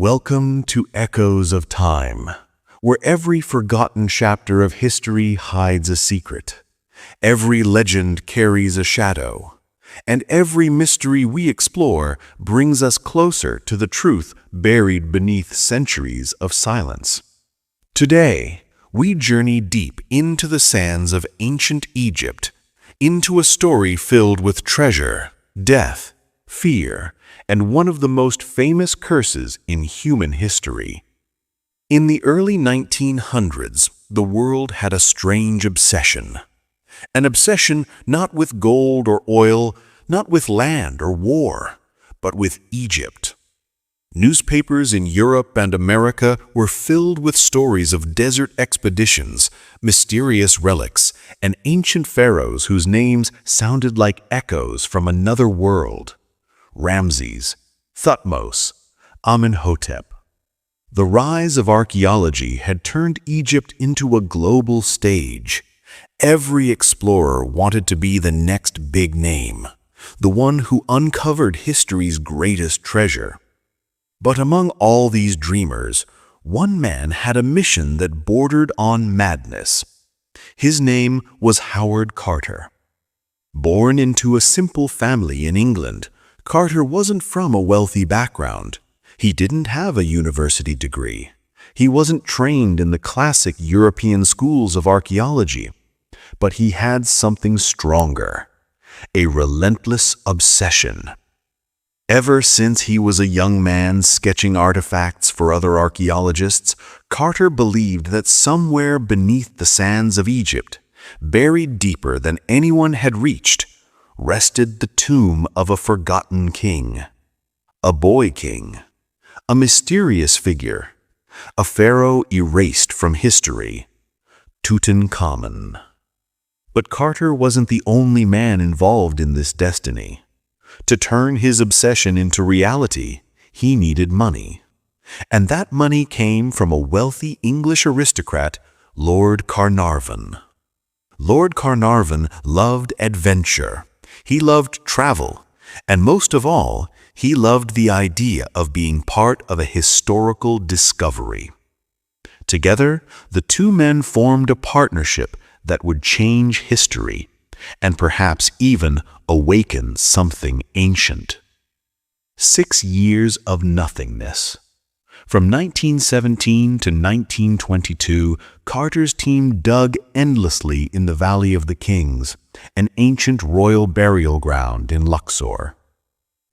Welcome to Echoes of Time, where every forgotten chapter of history hides a secret. Every legend carries a shadow, and every mystery we explore brings us closer to the truth buried beneath centuries of silence. Today, we journey deep into the sands of ancient Egypt, into a story filled with treasure, death, fear, and one of the most famous curses in human history. In the early 1900s, the world had a strange obsession. An obsession not with gold or oil, not with land or war, but with Egypt. Newspapers in Europe and America were filled with stories of desert expeditions, mysterious relics, and ancient pharaohs whose names sounded like echoes from another world. Ramses, Thutmose, Amenhotep. The rise of archaeology had turned Egypt into a global stage. Every explorer wanted to be the next big name, the one who uncovered history's greatest treasure. But among all these dreamers, one man had a mission that bordered on madness. His name was Howard Carter. Born into a simple family in England, Carter wasn't from a wealthy background. He didn't have a university degree. He wasn't trained in the classic European schools of archaeology. But he had something stronger, a relentless obsession. Ever since he was a young man sketching artifacts for other archaeologists, Carter believed that somewhere beneath the sands of Egypt, buried deeper than anyone had reached, rested the tomb of a forgotten king. A boy king. A mysterious figure. A pharaoh erased from history. Tutankhamun. But Carter wasn't the only man involved in this destiny. To turn his obsession into reality, he needed money. And that money came from a wealthy English aristocrat, Lord Carnarvon. Lord Carnarvon loved adventure. He loved travel, and most of all, he loved the idea of being part of a historical discovery. Together, the two men formed a partnership that would change history, and perhaps even awaken something ancient. 6 years of nothingness. From 1917 to 1922, Carter's team dug endlessly in the Valley of the Kings, an ancient royal burial ground in Luxor.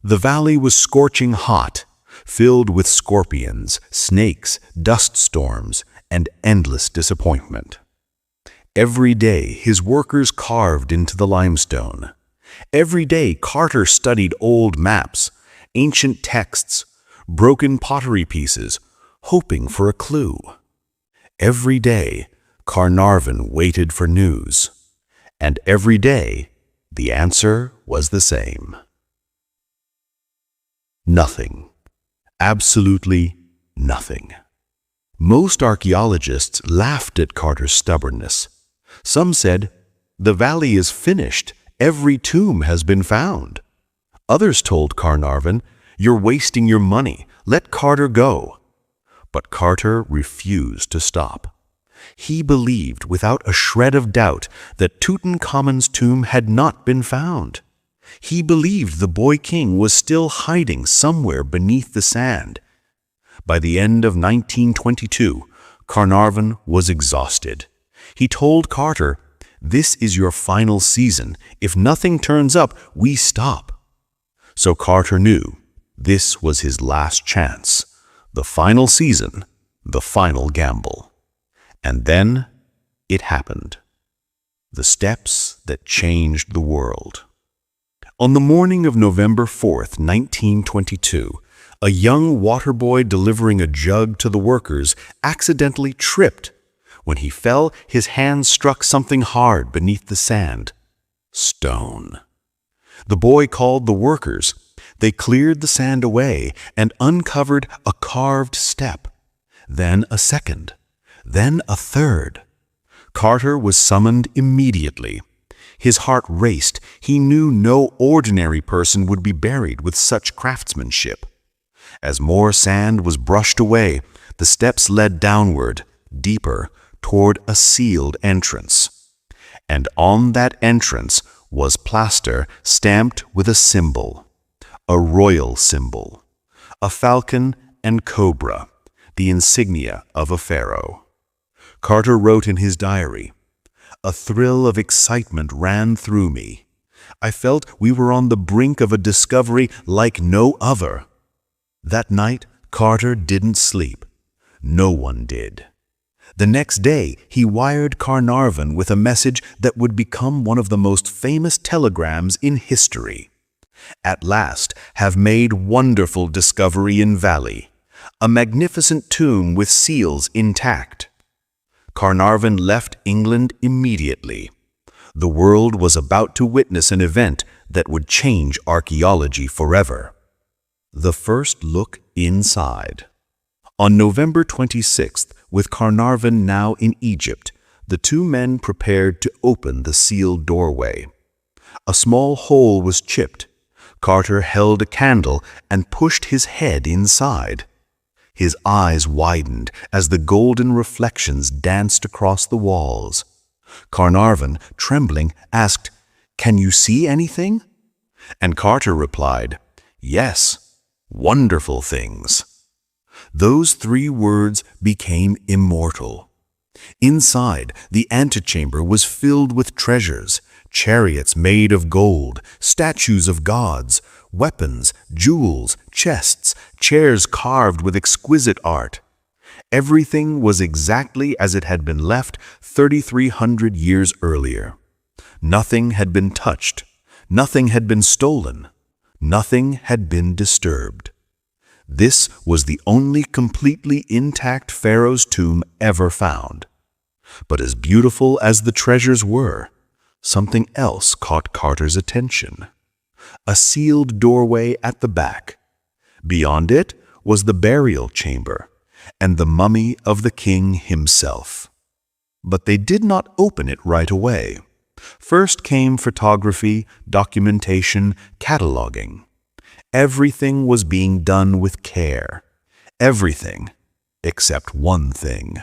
The valley was scorching hot, filled with scorpions, snakes, dust storms, and endless disappointment. Every day, his workers carved into the limestone. Every day, Carter studied old maps, ancient texts, broken pottery pieces, hoping for a clue. Every day, Carnarvon waited for news. And every day, the answer was the same. Nothing. Absolutely nothing. Most archaeologists laughed at Carter's stubbornness. Some said, "The valley is finished. Every tomb has been found." Others told Carnarvon, "You're wasting your money. Let Carter go." But Carter refused to stop. He believed without a shred of doubt that Tutankhamun's tomb had not been found. He believed the boy king was still hiding somewhere beneath the sand. By the end of 1922, Carnarvon was exhausted. He told Carter, "This is your final season. If nothing turns up, we stop." So Carter knew this was his last chance, the final season, the final gamble. And then it happened. The steps that changed the world. On the morning of November 4th, 1922, a young water boy delivering a jug to the workers accidentally tripped. When he fell, his hand struck something hard beneath the sand. Stone. The boy called the workers. They cleared the sand away and uncovered a carved step. Then a second. Then a third. Carter was summoned immediately. His heart raced. He knew no ordinary person would be buried with such craftsmanship. As more sand was brushed away, the steps led downward, deeper, toward a sealed entrance. And on that entrance was plaster stamped with a symbol, a royal symbol, a falcon and cobra, the insignia of a pharaoh. Carter wrote in his diary, "A thrill of excitement ran through me. I felt we were on the brink of a discovery like no other." That night, Carter didn't sleep. No one did. The next day, he wired Carnarvon with a message that would become one of the most famous telegrams in history. "At last have made wonderful discovery in valley. A magnificent tomb with seals intact." Carnarvon left England immediately. The world was about to witness an event that would change archaeology forever. The first look inside. On November 26th, with Carnarvon now in Egypt, the two men prepared to open the sealed doorway. A small hole was chipped. Carter held a candle and pushed his head inside. His eyes widened as the golden reflections danced across the walls. Carnarvon, trembling, asked, "Can you see anything?" And Carter replied, "Yes, wonderful things." Those three words became immortal. Inside, the antechamber was filled with treasures, chariots made of gold, statues of gods, weapons, jewels, chests, chairs carved with exquisite art. Everything was exactly as it had been left 3,300 years earlier. Nothing had been touched, nothing had been stolen, nothing had been disturbed. This was the only completely intact pharaoh's tomb ever found. But as beautiful as the treasures were, something else caught Carter's attention. A sealed doorway at the back. Beyond it was the burial chamber and the mummy of the king himself. But they did not open it right away. First came photography, documentation, cataloging. Everything was being done with care. Everything, except one thing.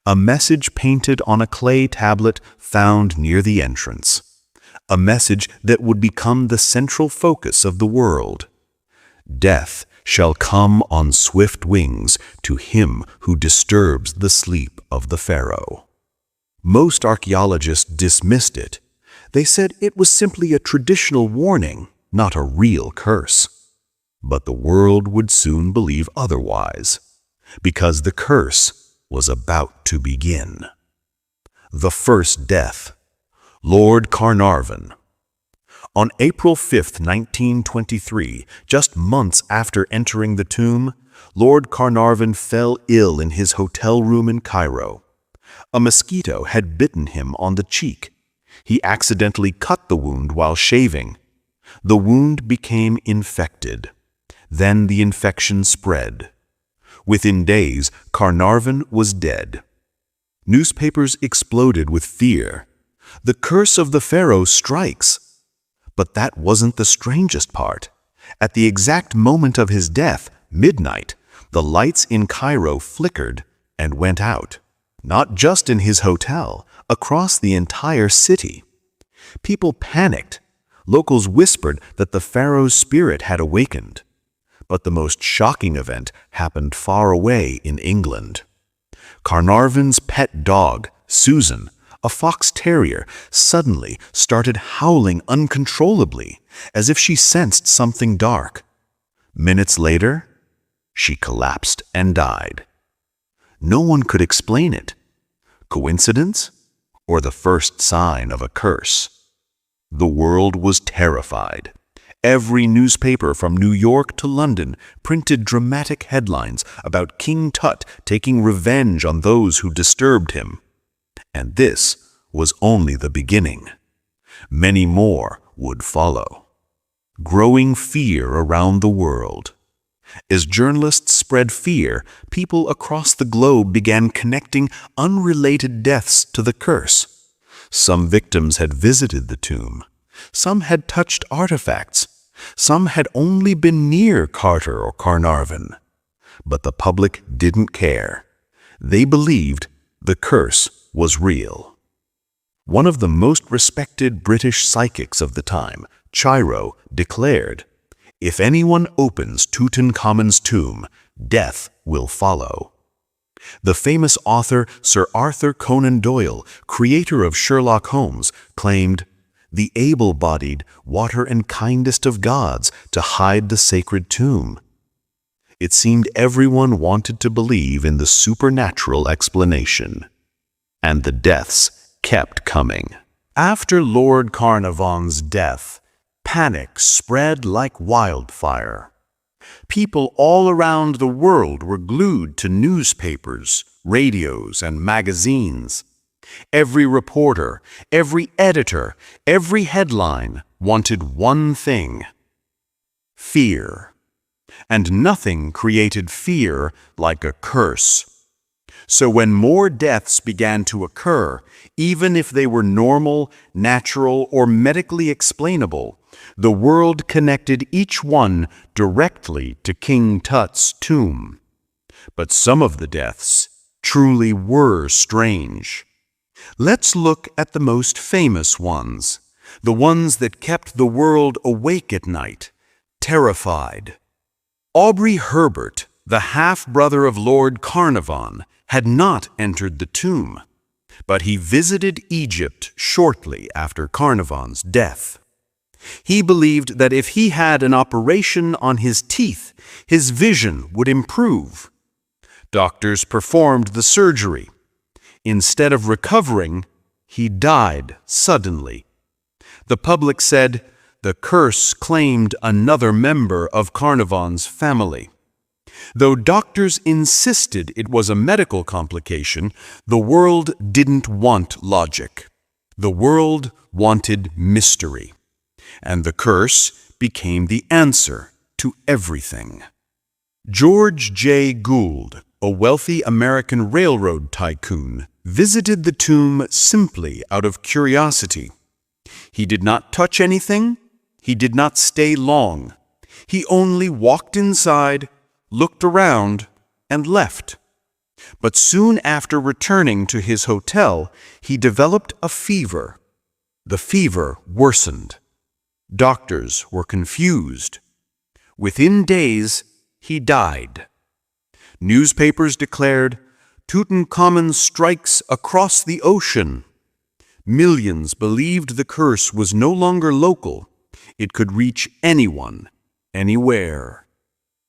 A message painted on a clay tablet found near the entrance. A message that would become the central focus of the world. "Death shall come on swift wings to him who disturbs the sleep of the pharaoh." Most archaeologists dismissed it. They said it was simply a traditional warning, not a real curse. But the world would soon believe otherwise, because the curse was about to begin. The first death. Lord Carnarvon. On April 5, 1923, just months after entering the tomb, Lord Carnarvon fell ill in his hotel room in Cairo. A mosquito had bitten him on the cheek. He accidentally cut the wound while shaving. The wound became infected. Then the infection spread. Within days, Carnarvon was dead. Newspapers exploded with fear. The curse of the pharaoh strikes. But that wasn't the strangest part. At the exact moment of his death, midnight, the lights in Cairo flickered and went out. Not just in his hotel, across the entire city. People panicked. Locals whispered that the pharaoh's spirit had awakened. But the most shocking event happened far away in England. Carnarvon's pet dog, Susan, a fox terrier, suddenly started howling uncontrollably, as if she sensed something dark. Minutes later, she collapsed and died. No one could explain it. Coincidence? Or the first sign of a curse? The world was terrified. Every newspaper from New York to London printed dramatic headlines about King Tut taking revenge on those who disturbed him. And this was only the beginning. Many more would follow. Growing fear around the world. As journalists spread fear, people across the globe began connecting unrelated deaths to the curse. Some victims had visited the tomb. Some had touched artifacts. Some had only been near Carter or Carnarvon. But the public didn't care. They believed the curse was real. One of the most respected British psychics of the time, Chiro, declared, "If anyone opens Tutankhamun's tomb, death will follow." The famous author Sir Arthur Conan Doyle, creator of Sherlock Holmes, claimed, "The able-bodied water and kindest of gods to hide the sacred tomb." It seemed everyone wanted to believe in the supernatural explanation. And the deaths kept coming. After Lord Carnarvon's death, panic spread like wildfire. People all around the world were glued to newspapers, radios, and magazines. Every reporter, every editor, every headline wanted one thing: fear. And nothing created fear like a curse. So when more deaths began to occur, even if they were normal, natural, or medically explainable, the world connected each one directly to King Tut's tomb. But some of the deaths truly were strange. Let's look at the most famous ones, the ones that kept the world awake at night, terrified. Aubrey Herbert, the half-brother of Lord Carnarvon, had not entered the tomb, but he visited Egypt shortly after Carnarvon's death. He believed that if he had an operation on his teeth, his vision would improve. Doctors performed the surgery. Instead of recovering, he died suddenly. The public said the curse claimed another member of Carnarvon's family. Though doctors insisted it was a medical complication, the world didn't want logic. The world wanted mystery. And the curse became the answer to everything. George J. Gould, a wealthy American railroad tycoon, visited the tomb simply out of curiosity. He did not touch anything. He did not stay long. He only walked inside, looked around, and left. But soon after returning to his hotel, he developed a fever. The fever worsened. Doctors were confused. Within days, he died. Newspapers declared, "Tutankhamun strikes across the ocean." Millions believed the curse was no longer local. It could reach anyone, anywhere.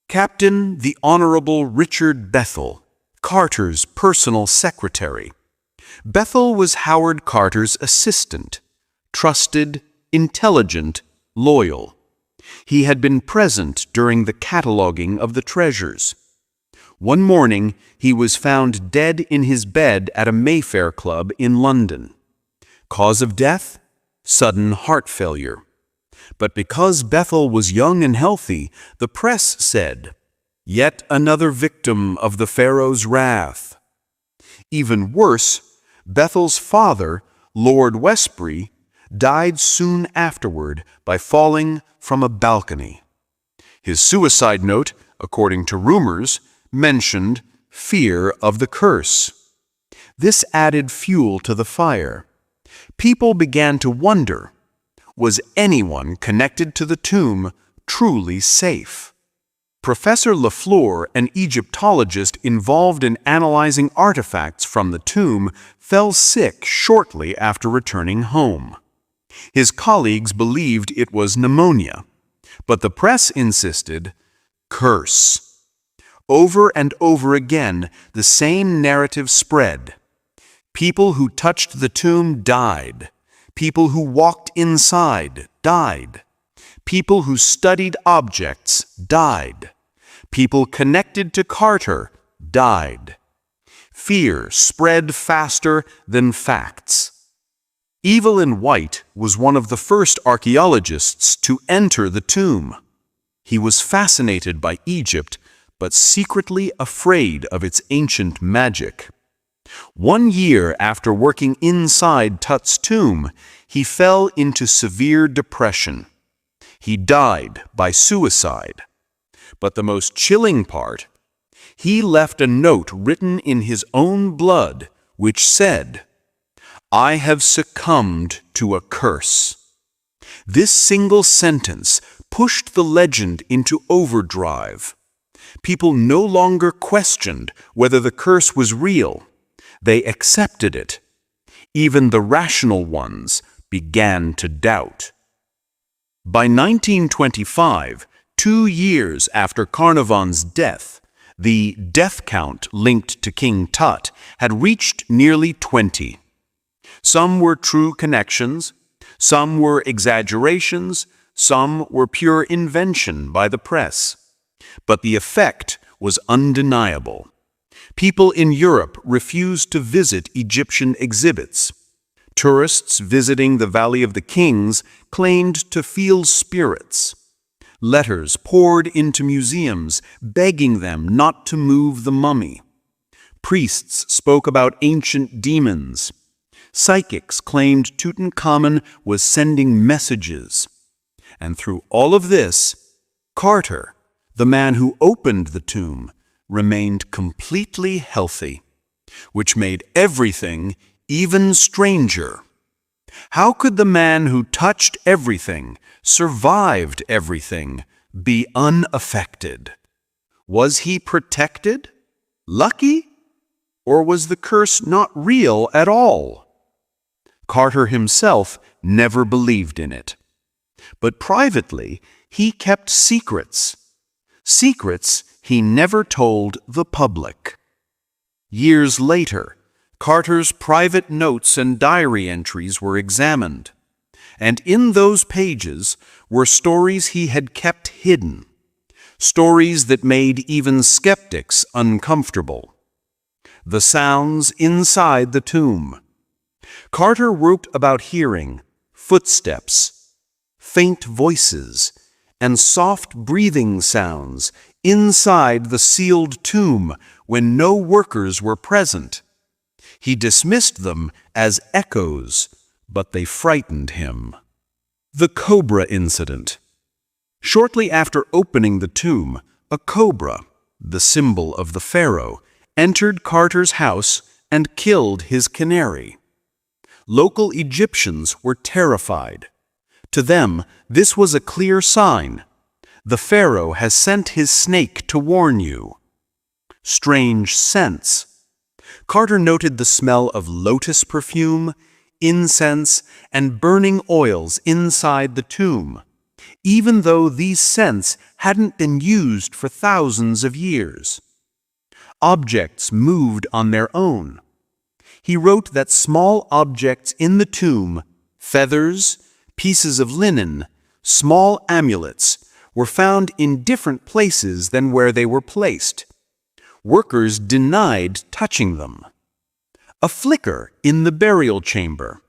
Captain the Honorable Richard Bethel, Carter's personal secretary. Bethel was Howard Carter's assistant, trusted, intelligent, loyal. He had been present during the cataloging of the treasures. One morning, he was found dead in his bed at a Mayfair club in London. Cause of death? Sudden heart failure. But because Bethel was young and healthy, the press said, "Yet another victim of the Pharaoh's wrath." Even worse, Bethel's father, Lord Westbury, died soon afterward by falling from a balcony. His suicide note, according to rumors, mentioned fear of the curse. This added fuel to the fire. People began to wonder, was anyone connected to the tomb truly safe? Professor Lafleur, an Egyptologist involved in analyzing artifacts from the tomb, fell sick shortly after returning home. His colleagues believed it was pneumonia, but the press insisted, curse. Over and over again, the same narrative spread. People who touched the tomb died. People who walked inside died. People who studied objects died. People connected to Carter died. Fear spread faster than facts. Evelyn White was one of the first archaeologists to enter the tomb. He was fascinated by Egypt, but secretly afraid of its ancient magic. 1 year after working inside Tut's tomb, he fell into severe depression. He died by suicide. But the most chilling part, he left a note written in his own blood which said, "I have succumbed to a curse." This single sentence pushed the legend into overdrive. People no longer questioned whether the curse was real. They accepted it. Even the rational ones began to doubt. By 1925, 2 years after Carnarvon's death, the death count linked to King Tut had reached nearly 20. Some were true connections, some were exaggerations, some were pure invention by the press. But the effect was undeniable. People in Europe refused to visit Egyptian exhibits. Tourists visiting the Valley of the Kings claimed to feel spirits. Letters poured into museums begging them not to move the mummy. Priests spoke about ancient demons. Psychics claimed Tutankhamun was sending messages. And through all of this, Carter, the man who opened the tomb, remained completely healthy, which made everything even stranger. How could the man who touched everything, survived everything, be unaffected? Was he protected? Lucky? Or was the curse not real at all? Carter himself never believed in it. But privately, he kept secrets. Secrets he never told the public. Years later, Carter's private notes and diary entries were examined, and in those pages were stories he had kept hidden, stories that made even skeptics uncomfortable. The sounds inside the tomb. Carter wrote about hearing footsteps, faint voices, and soft breathing sounds inside the sealed tomb when no workers were present. He dismissed them as echoes, but they frightened him. The Cobra Incident. Shortly after opening the tomb, a cobra, the symbol of the pharaoh, entered Carter's house and killed his canary. Local Egyptians were terrified. To them, this was a clear sign. The pharaoh has sent his snake to warn you. Strange scents. Carter noted the smell of lotus perfume, incense, and burning oils inside the tomb, even though these scents hadn't been used for thousands of years. Objects moved on their own. He wrote that small objects in the tomb, feathers, pieces of linen, small amulets, were found in different places than where they were placed. Workers denied touching them. A flicker in the burial chamber.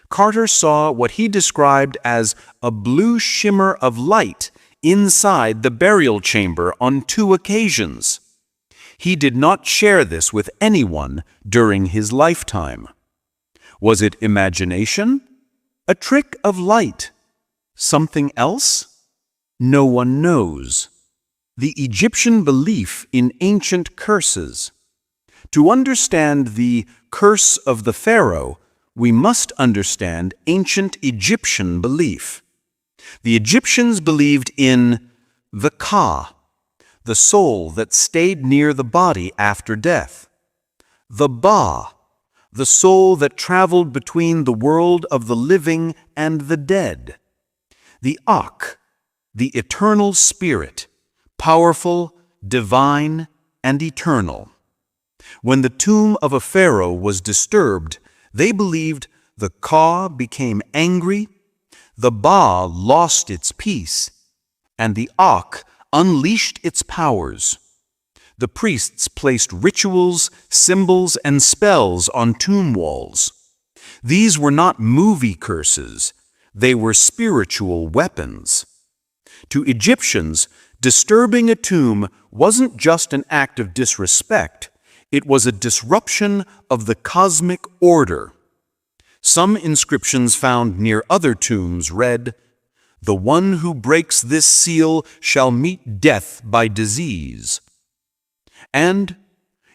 Carter saw what he described as a blue shimmer of light inside the burial chamber on 2 occasions. He did not share this with anyone during his lifetime. Was it imagination? A trick of light? Something else? No one knows. The Egyptian belief in ancient curses. To understand the curse of the pharaoh, we must understand ancient Egyptian belief. The Egyptians believed in the Ka, the soul that stayed near the body after death. The Ba, the soul that traveled between the world of the living and the dead. The Ak, the eternal spirit, powerful, divine, and eternal. When the tomb of a pharaoh was disturbed, they believed the Ka became angry, the Ba lost its peace, and the Ak unleashed its powers. The priests placed rituals, symbols, and spells on tomb walls. These were not movie curses. They were spiritual weapons. To Egyptians, disturbing a tomb wasn't just an act of disrespect. It was a disruption of the cosmic order. Some inscriptions found near other tombs read, The one who breaks this seal shall meet death by disease. And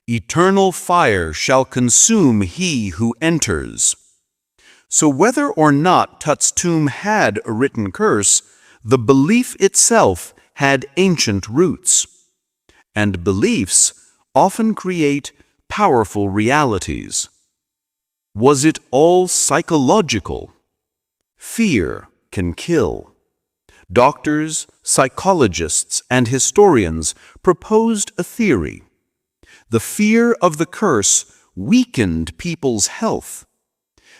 eternal fire shall consume he who enters. So whether or not Tut's tomb had a written curse, the belief itself had ancient roots. And beliefs often create powerful realities. Was it all psychological? Fear can kill. Doctors, psychologists, and historians proposed a theory. The fear of the curse weakened people's health.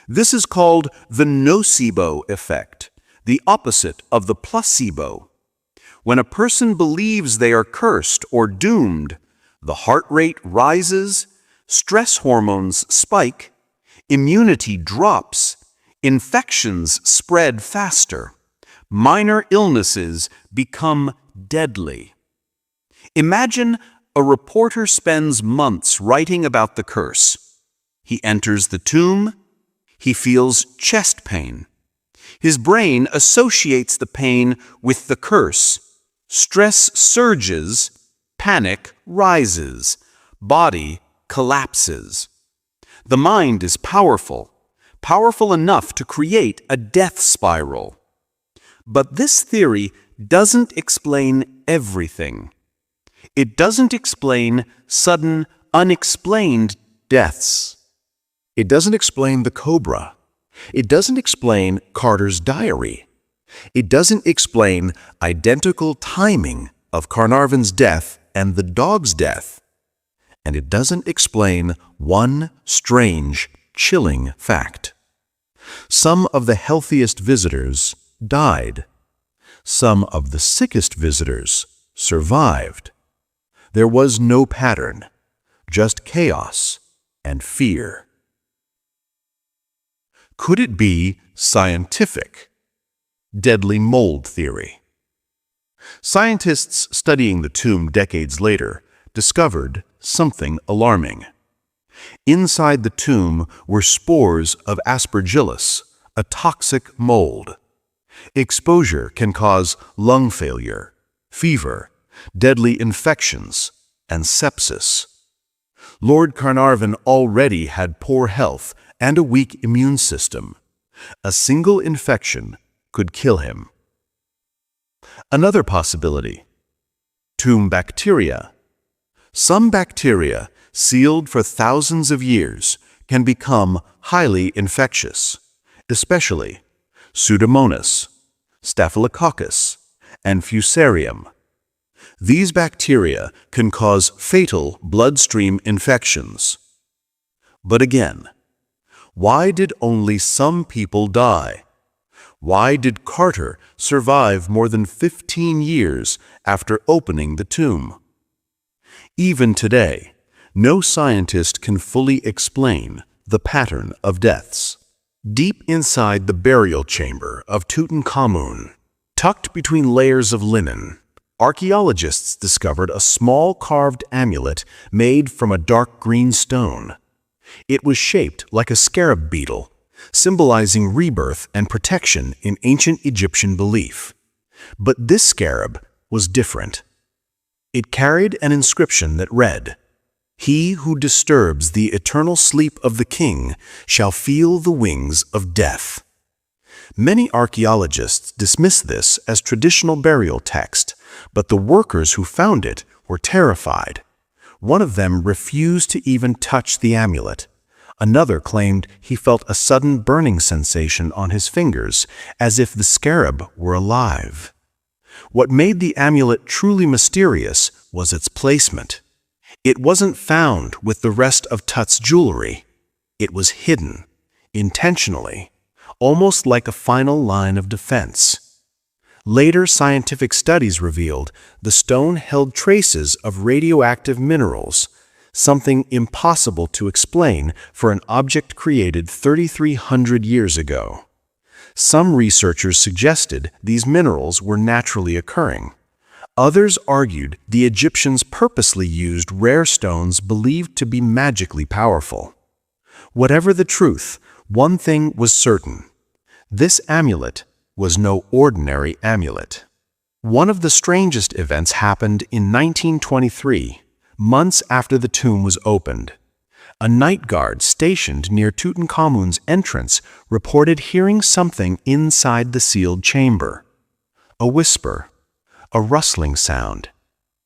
This is called the nocebo effect, the opposite of the placebo. When a person believes they are cursed or doomed, the heart rate rises, stress hormones spike, immunity drops, infections spread faster, minor illnesses become deadly. Imagine a reporter spends months writing about the curse. He enters the tomb. He feels chest pain. His brain associates the pain with the curse. Stress surges, panic rises, body collapses. The mind is powerful, powerful enough to create a death spiral. But this theory doesn't explain everything. It doesn't explain sudden, unexplained deaths. It doesn't explain the cobra. It doesn't explain Carter's diary. It doesn't explain identical timing of Carnarvon's death and the dog's death. And it doesn't explain one strange, chilling fact. Some of the healthiest visitors died. Some of the sickest visitors survived. There was no pattern, just chaos and fear. Could it be scientific? Deadly mold theory. Scientists studying the tomb decades later discovered something alarming. Inside the tomb were spores of Aspergillus, a toxic mold. Exposure can cause lung failure, fever, deadly infections, and sepsis. Lord Carnarvon already had poor health and a weak immune system. A single infection could kill him. Another possibility: tomb bacteria. Some bacteria, sealed for thousands of years, can become highly infectious, especially Pseudomonas, Staphylococcus, and Fusarium. These bacteria can cause fatal bloodstream infections. But again, why did only some people die? Why did Carter survive more than 15 years after opening the tomb? Even today, no scientist can fully explain the pattern of deaths. Deep inside the burial chamber of Tutankhamun, tucked between layers of linen, archaeologists discovered a small carved amulet made from a dark green stone. It was shaped like a scarab beetle, symbolizing rebirth and protection in ancient Egyptian belief. But this scarab was different. It carried an inscription that read, "He who disturbs the eternal sleep of the king shall feel the wings of death." Many archaeologists dismiss this as traditional burial text, but the workers who found it were terrified. One of them refused to even touch the amulet. Another claimed he felt a sudden burning sensation on his fingers, as if the scarab were alive. What made the amulet truly mysterious was its placement. It wasn't found with the rest of Tut's jewelry. It was hidden, intentionally, almost like a final line of defense. Later scientific studies revealed the stone held traces of radioactive minerals, something impossible to explain for an object created 3,300 years ago. Some researchers suggested these minerals were naturally occurring. Others argued the Egyptians purposely used rare stones believed to be magically powerful. Whatever the truth, one thing was certain. This amulet was no ordinary amulet. One of the strangest events happened in 1923, months after the tomb was opened. A night guard stationed near Tutankhamun's entrance reported hearing something inside the sealed chamber. A whisper, a rustling sound,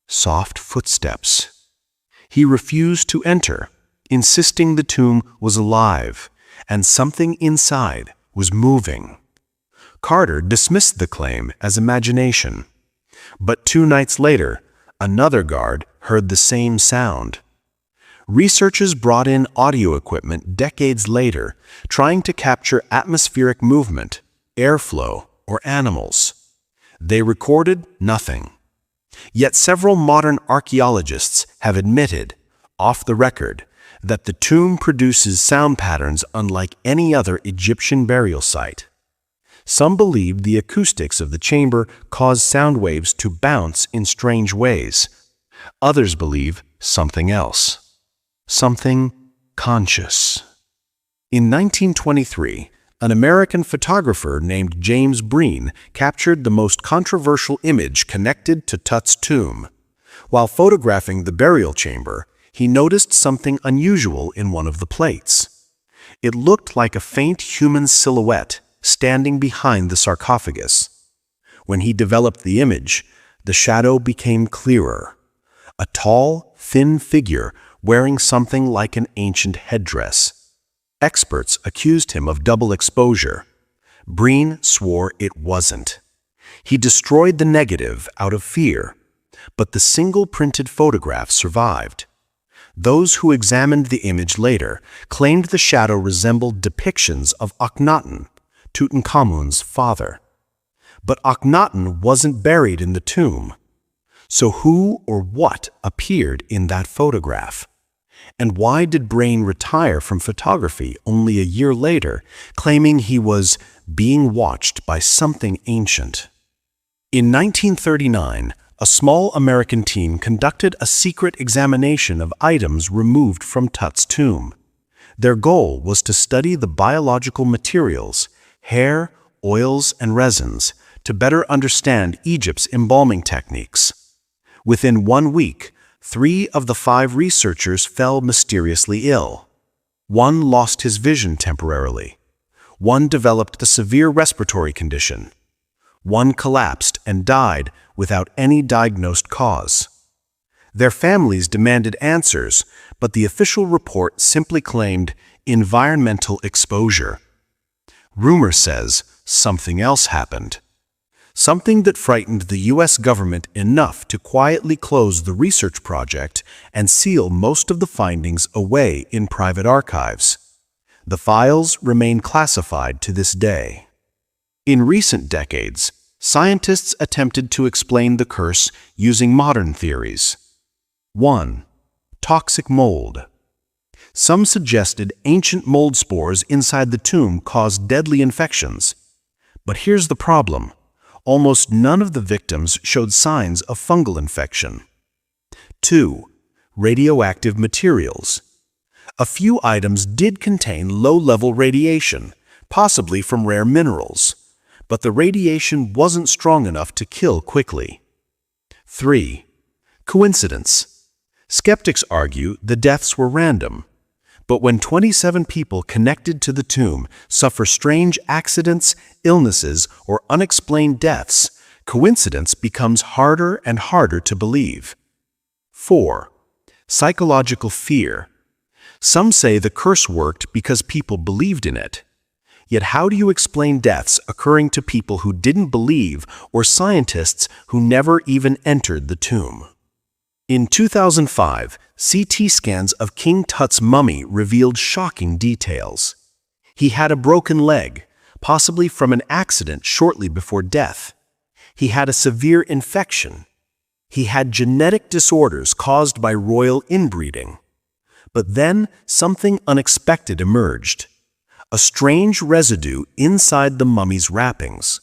soft footsteps. He refused to enter, insisting the tomb was alive and something inside was moving. Carter dismissed the claim as imagination. But 2 nights later, another guard heard the same sound. Researchers brought in audio equipment decades later, trying to capture atmospheric movement, airflow, or animals. They recorded nothing. Yet several modern archaeologists have admitted, off the record, that the tomb produces sound patterns unlike any other Egyptian burial site. Some believe the acoustics of the chamber cause sound waves to bounce in strange ways. Others believe something else. Something conscious. In 1923, an American photographer named James Breen captured the most controversial image connected to Tut's tomb. While photographing the burial chamber, he noticed something unusual in one of the plates. It looked like a faint human silhouette standing behind the sarcophagus. When he developed the image, the shadow became clearer. A tall, thin figure wearing something like an ancient headdress. Experts accused him of double exposure. Breen swore it wasn't. He destroyed the negative out of fear, but the single printed photograph survived. Those who examined the image later claimed the shadow resembled depictions of Akhenaten, Tutankhamun's father. But Akhenaten wasn't buried in the tomb. So who or what appeared in that photograph? And why did Breen retire from photography only a year later, claiming he was being watched by something ancient? In 1939, a small American team conducted a secret examination of items removed from Tut's tomb. Their goal was to study the biological materials, hair, oils, and resins, to better understand Egypt's embalming techniques. Within 1 week, 3 of the 5 researchers fell mysteriously ill. 1 lost his vision temporarily. 1 developed a severe respiratory condition. 1 collapsed and died without any diagnosed cause. Their families demanded answers, but the official report simply claimed environmental exposure. Rumor says something else happened. Something that frightened the U.S. government enough to quietly close the research project and seal most of the findings away in private archives. The files remain classified to this day. In recent decades, scientists attempted to explain the curse using modern theories. 1. Toxic mold. Some suggested ancient mold spores inside the tomb caused deadly infections. But here's the problem. Almost none of the victims showed signs of fungal infection. 2. Radioactive materials. A few items did contain low-level radiation, possibly from rare minerals, but the radiation wasn't strong enough to kill quickly. 3. Coincidence. Skeptics argue the deaths were random, but when 27 people connected to the tomb suffer strange accidents, illnesses, or unexplained deaths, coincidence becomes harder and harder to believe. 4. Psychological fear. Some say the curse worked because people believed in it. Yet how do you explain deaths occurring to people who didn't believe or scientists who never even entered the tomb? In 2005, CT scans of King Tut's mummy revealed shocking details. He had a broken leg, possibly from an accident shortly before death. He had a severe infection. He had genetic disorders caused by royal inbreeding. But then something unexpected emerged. A strange residue inside the mummy's wrappings.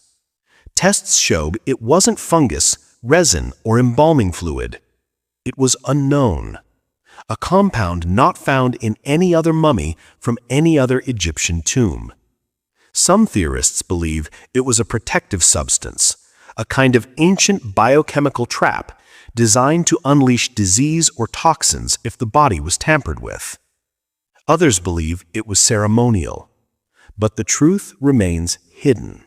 Tests showed it wasn't fungus, resin, or embalming fluid. It was unknown. A compound not found in any other mummy from any other Egyptian tomb. Some theorists believe it was a protective substance, a kind of ancient biochemical trap designed to unleash disease or toxins if the body was tampered with. Others believe it was ceremonial, but the truth remains hidden.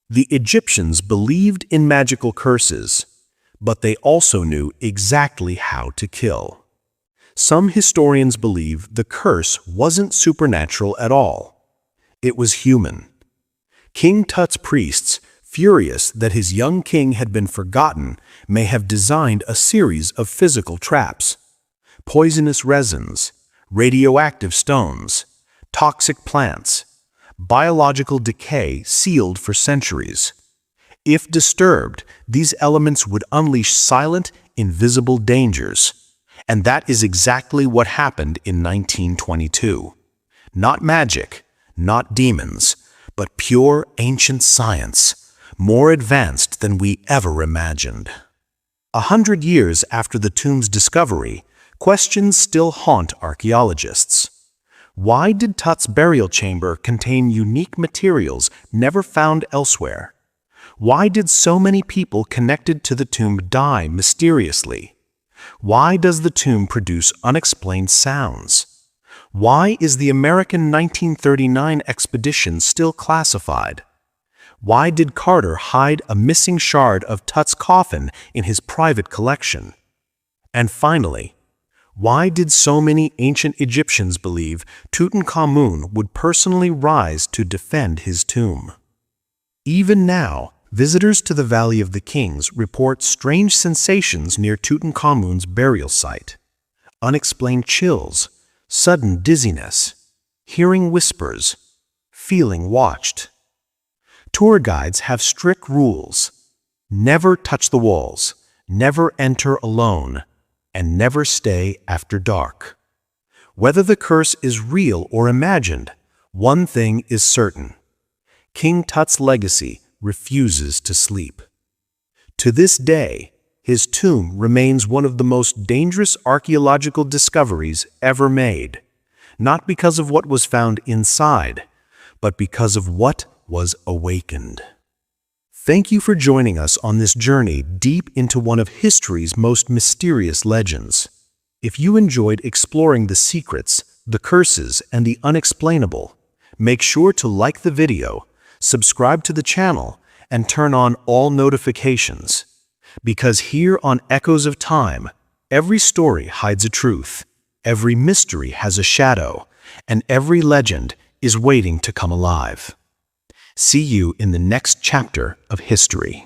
The Egyptians believed in magical curses, but they also knew exactly how to kill. Some historians believe the curse wasn't supernatural at all. It was human. King Tut's priests, furious that his young king had been forgotten, may have designed a series of physical traps. Poisonous resins, radioactive stones, toxic plants, biological decay sealed for centuries. If disturbed, these elements would unleash silent, invisible dangers. And that is exactly what happened in 1922. Not magic, not demons, but pure ancient science, more advanced than we ever imagined. 100 years after the tomb's discovery, questions still haunt archaeologists. Why did Tut's burial chamber contain unique materials never found elsewhere? Why did so many people connected to the tomb die mysteriously? Why does the tomb produce unexplained sounds? Why is the American 1939 expedition still classified? Why did Carter hide a missing shard of Tut's coffin in his private collection? And finally, why did so many ancient Egyptians believe Tutankhamun would personally rise to defend his tomb? Even now, visitors to the Valley of the Kings report strange sensations near Tutankhamun's burial site. Unexplained chills, sudden dizziness, hearing whispers, feeling watched. Tour guides have strict rules. Never touch the walls, never enter alone, and never stay after dark. Whether the curse is real or imagined, one thing is certain. King Tut's legacy refuses to sleep. To this day, his tomb remains one of the most dangerous archaeological discoveries ever made, not because of what was found inside, but because of what was awakened. Thank you for joining us on this journey deep into one of history's most mysterious legends. If you enjoyed exploring the secrets, the curses, and the unexplainable, make sure to like the video, subscribe to the channel, and turn on all notifications. Because here on Echoes of Time, every story hides a truth, every mystery has a shadow, and every legend is waiting to come alive. See you in the next chapter of history.